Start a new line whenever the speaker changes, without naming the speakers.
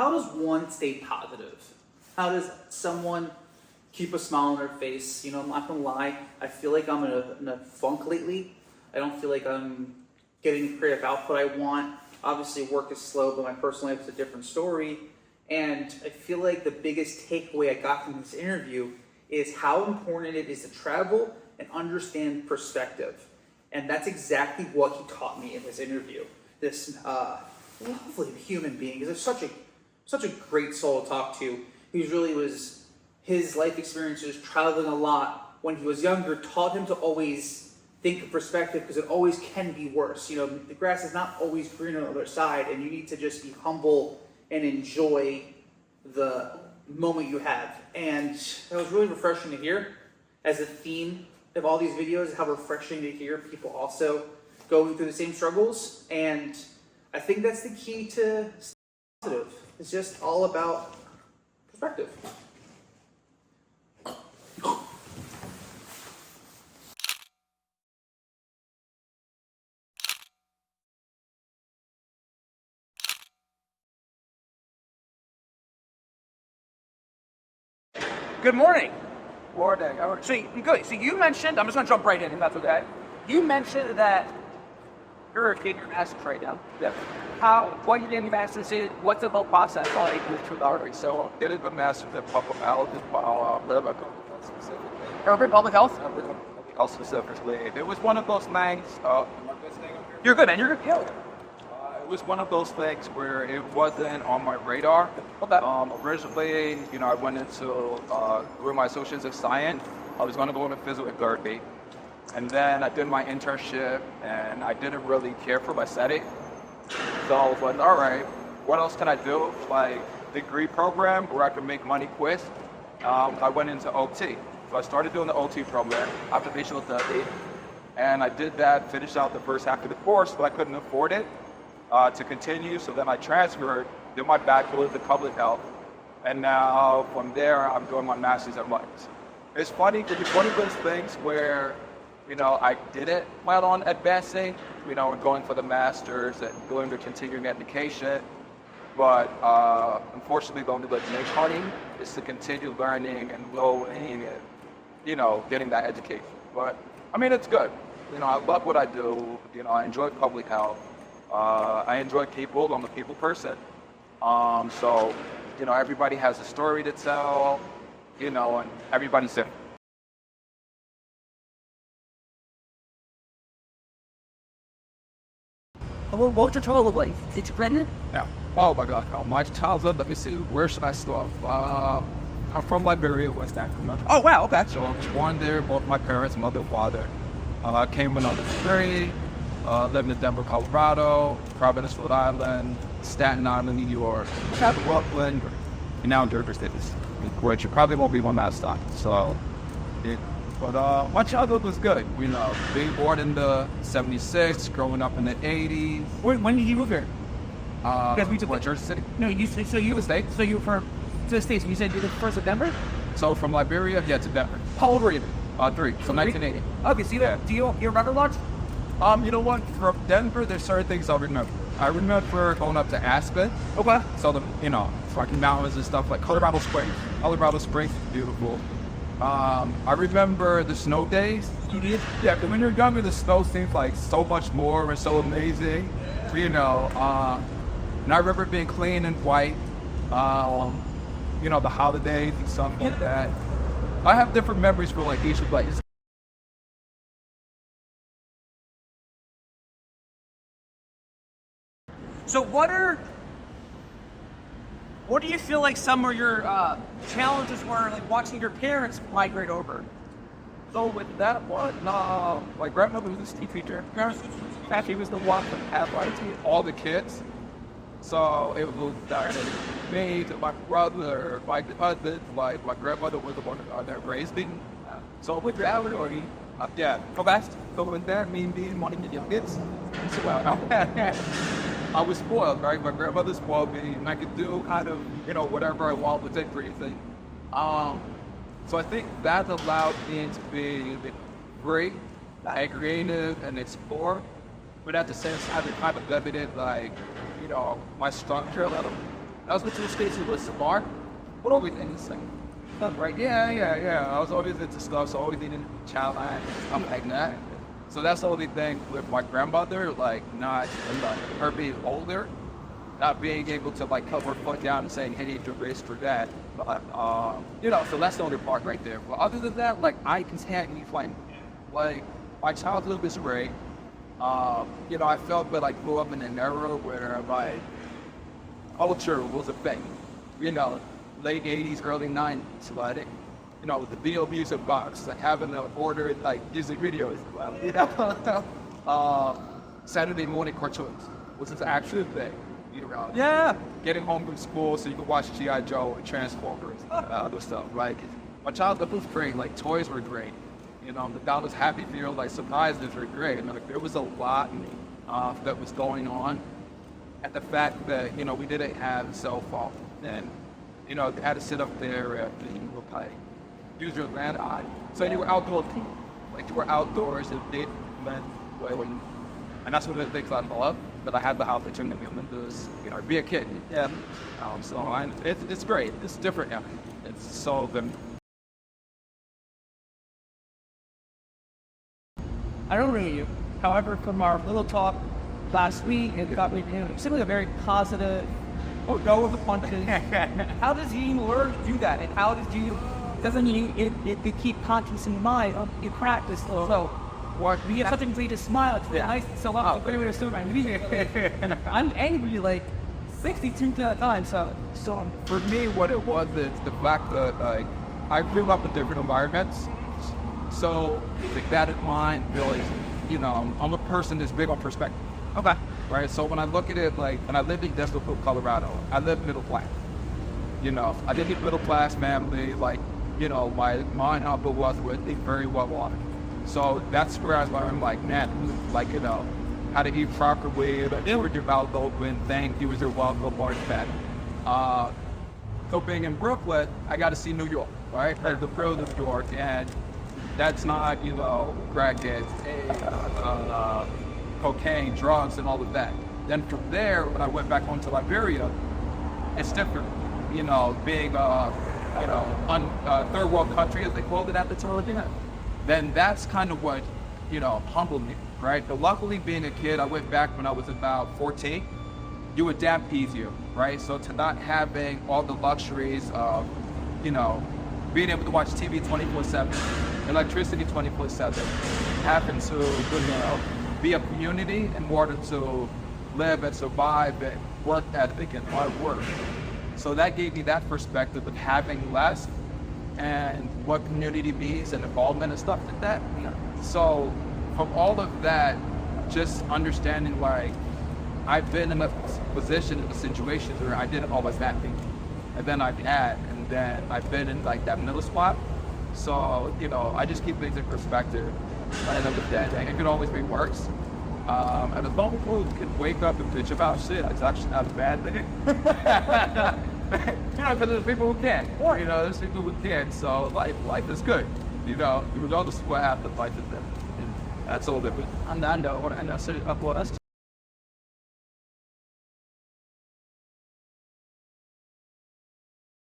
how does one stay positive? How does someone keep a smile on their face? You know, I'm not gonna lie, I feel like I'm in a funk lately. I don't feel like I'm getting the creative output I want. Obviously work is slow, but my personal life is a different story. And I feel like the biggest takeaway I got from this interview is how important it is to travel and understand perspective. And that's exactly what he taught me in this interview. This lovely human being. He's such a great soul to talk to. His life experiences, traveling a lot when he was younger, taught him to always think of perspective, because it always can be worse. You know, the grass is not always green on the other side, and you need to just be humble and enjoy the moment you have. And that was really refreshing to hear. As a theme of all these videos, how refreshing to hear people also going through the same struggles. And I think that's the key to staying positive. It's just all about perspective. Good morning.
Morning.
So you mentioned, I'm just gonna jump right in if that's okay. You mentioned that you're getting your master's right now.
Yeah.
What are you getting your master's in? What's the whole process like with True Artery?
So I did a master's in public health and public health specifically.
Urban public health?
Public health specifically. It was one of those things.
You're good, man. You're good. Kill it.
It was one of those things where it wasn't on my radar.
Okay.
Originally, I went into doing my associates of science. I was going to go into physical therapy, and then I did my internship, and I didn't really care for my setting. So I was like, all right, what else can I do? Like degree program where I can make money quick. I went into OT. So I started doing the OT program, occupational therapy, and I did that, finished out the first half of the course, but I couldn't afford it to continue. So then I transferred, did my bachelor's in public health, and now from there I'm doing my master's in life. It's funny because it's one of those things where, I didn't plan on advancing, and going for the master's and going to continuing education. But unfortunately, the only way to make money is to continue learning and growing and, getting that education. But I mean, it's good. I love what I do. I enjoy public health. I enjoy people. I'm a people person. So, everybody has a story to tell, and everybody's different.
Well, what's your childhood like? Did you pregnant?
Yeah. Oh my God. My childhood, let me see, where should I start? I'm from Liberia, West Africa.
Oh, wow. Okay.
So I was born there, both my parents, mother, father. I came when I was 3, lived in Denver, Colorado, Providence, Rhode Island, Staten Island, New York, Brooklyn, and now in Derby City, which probably won't be one last time. So, but my childhood was good. Being born in the 76, growing up in the 80s.
When did you move here?
Jersey City.
No, you were States. So you were from the States. You said you were first of Denver.
So from Liberia, to Denver.
How old were you?
3, so 1980.
Okay, so do you remember much?
You know what? From Denver, there's certain things I remember. I remember going up to Aspen.
Okay.
So the fucking mountains and stuff like Colorado Springs. Colorado Springs is beautiful. I remember the snow days.
You did?
Yeah, because when you're younger, the snow seems like so much more and so amazing. And I remember being clean and white. The holidays and stuff like that. I have different memories for like each place.
So what do you feel like some of your challenges were, like watching your parents migrate over?
So with that one, my grandmother was a teacher. She was the one that had all the kids. So it was me, to my brother, my husband, my grandmother was the one that raised me. So with that, go back. So with that, me being one of the youngest, I was spoiled, right? My grandmother spoiled me, and I could do kind of, whatever I want with everything. So I think that allowed me to be a bit free, creative, and explore. But at the same time, it kind of limited, my structure a little. I was between spaces with Samar. What always in this thing? Right? Yeah. I was always into stuff, so always needing child line, stuff like that. So that's the only thing with my grandmother, like not her being older, not being able to like cut her foot down and saying, hey, do this for that. But, so that's the only part right there. But other than that, like I can find, like my childhood was great. I felt that I grew up in an era where like culture was a thing. Late 80s, early 90s, like, the video music box, like having to order like music videos, Saturday morning cartoons was an actual thing. Getting home from school so you could watch G.I. Joe and Transformers, other stuff, right? My childhood was great, like toys were great. The Dallas Happy Meal, like surprises were great. Like there was a lot that was going on. And the fact that, we didn't have cell phone and, they had to sit up there and like, use your land eye. So you were outdoors, like you were outdoors and did and that's one of the things I love. But I had the house that turned me into, be a kid. Yeah. It's great. It's different now. It's so good.
I don't know you. However, from our little talk last week, it got me simply a very positive, go with the punches. How does you learn to do that? And how did you, it keep conscious in mind of your practice? So, we have something for you to smile to. Nice, so I'm angry like 62 times. So
for me, what it was is the fact that like I grew up in different environments. So with that in mind, really, I'm a person that's big on perspective.
Okay.
Right. So when I look at it, like when I lived in Desert, Colorado, I lived middle class. I did get middle class family. Like, my mom and Papa was very well off. So that's where I learned, like, man, like, how to eat properly, like, with your mouth open, thank you, was your welcome, part of that. So being in Brooklyn, I got to see New York, right? The real New York, and that's not, crackheads, cocaine, drugs, and all of that. Then from there, when I went back home to Liberia, it's different, being, third world country, as they called it at the time. Then that's kind of what, humbled me, right? But luckily, being a kid, I went back when I was about 14. You adapt easier, right? So to not having all the luxuries of, being able to watch TV 24/7, electricity 24/7, having to, be a community in order to live and survive and work ethic and hard work. So that gave me that perspective of having less and what community means and involvement and stuff like that. So from all of that, just understanding like I've been in a position, in a situation where I didn't always have things. And then I've had, and then I've been in like that middle spot. So, I just keep things in perspective. I end up with that. It could always be worse. And as long as people can wake up and bitch about shit, it's actually not a bad thing. But there's people who can't. There's people who can't. So life is good. Regardless of what happens, life is good. And that's all different.
andando, or and I said,